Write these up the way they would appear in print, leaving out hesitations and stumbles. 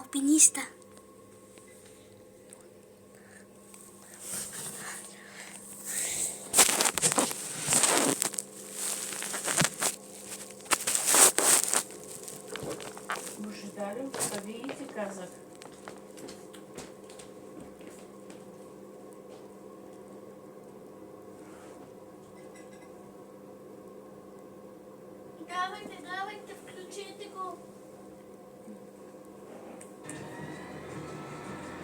alpinista. Божидарю, къде и ти казах? Давайте, включете го.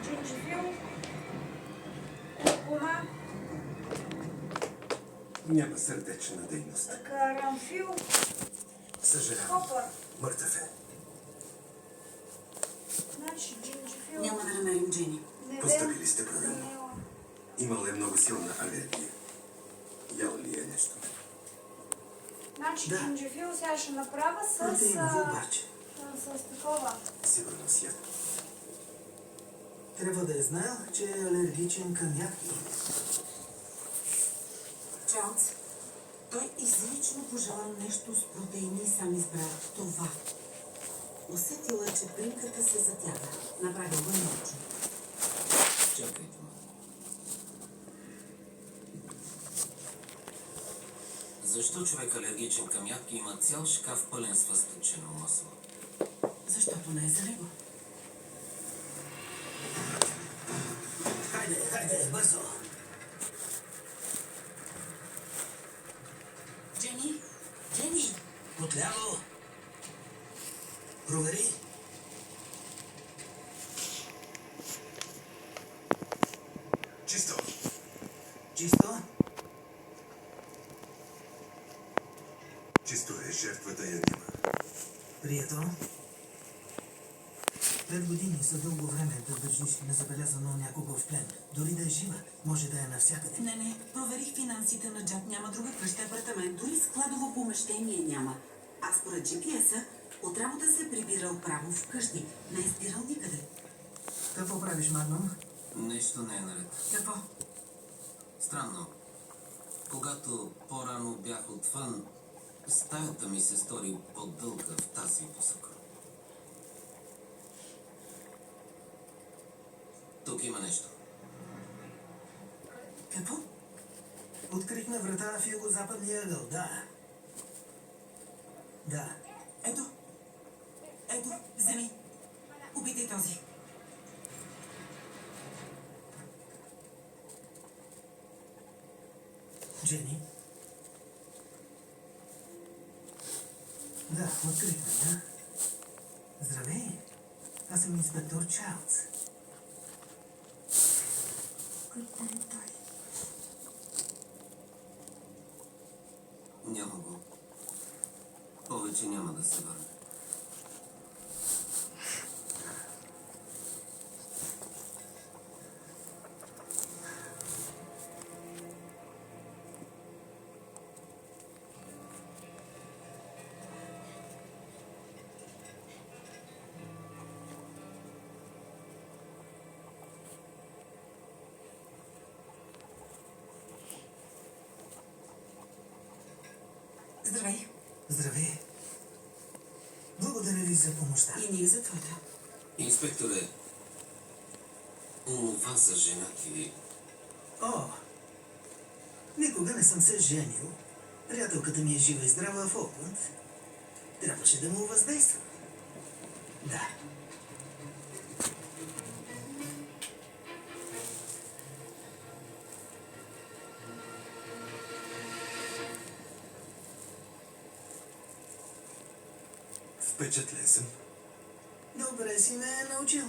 Джинджифил, куркума, Няма сърдечна дейност. карамфил, Съжалявам. копър. Мъртъв е. Значи джинджифил, Няма да намерим Джени. Постъпили сте правилно. Имала е много силна алергия. Ял ли е нещо? Значи Да. джинджифил сега ще направя с Протеиново обаче. такова. Сигурно си яд. Трябва да е знаел, че е алергичен към ядки. Чарлз, той изрично пожела нещо с протеини и сам избра това. Усетила, че примката се затяга. Направил го научно. Чакайте ме. Защо човек алергичен към ядки има цял шкаф пълен с възтъчено масло? Защото не е за него. Хайде, бързо! Джени! Джени! Отляво! Провери! Чисто! Чисто? Чисто е, жертвата я няма. Прието. 5 години за дълго време да държиш незабелязано някого в плен. Дори да е жива, може да е навсякъде. Не. Проверих финансите на Джак. Няма друга къща, апартамент. Дори складово помещение няма. А според GPS-а от работа се е прибирал право вкъщи. Не е спирал никъде. Какво правиш, Магнум? Нещо не е наред. Какво? Странно. Когато по-рано бях отвън, стаята ми се стори по-дълга в тази посока. Тук има нещо. Какво? Открихме врата в юго-западния ъгъл, да. Да. Ето, вземи. Опитай този. Джени? Да, открихме, да. Здравей! Аз съм инспектор Чарлз. Кой да е той? Няма го. Повече няма да се върне. Здравей. Здравей! Благодаря ви за помощта. И ние за твоята. Инспекторе, онова за жена ти... О! Никога не съм се женил. Приятелката ми е жива и здрава в Окланд. Трябваше да му въздействам. Да. Впечатлен съм. Добре си ме е научил.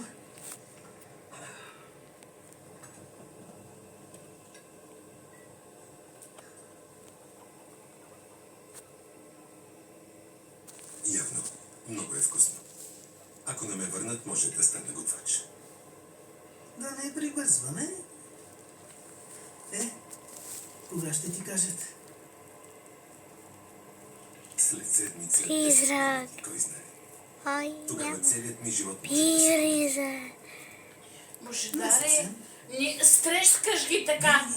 Явно. Много е вкусно. Ако не ме върнат, може да стане готвач. Да не прибързваме. Кога ще ти кажат? След седмица... Призрак. Кой знае. Ай, Тогава няма. целият ми живот може да се... Призрак. Божидаре, не стрескаш ги така.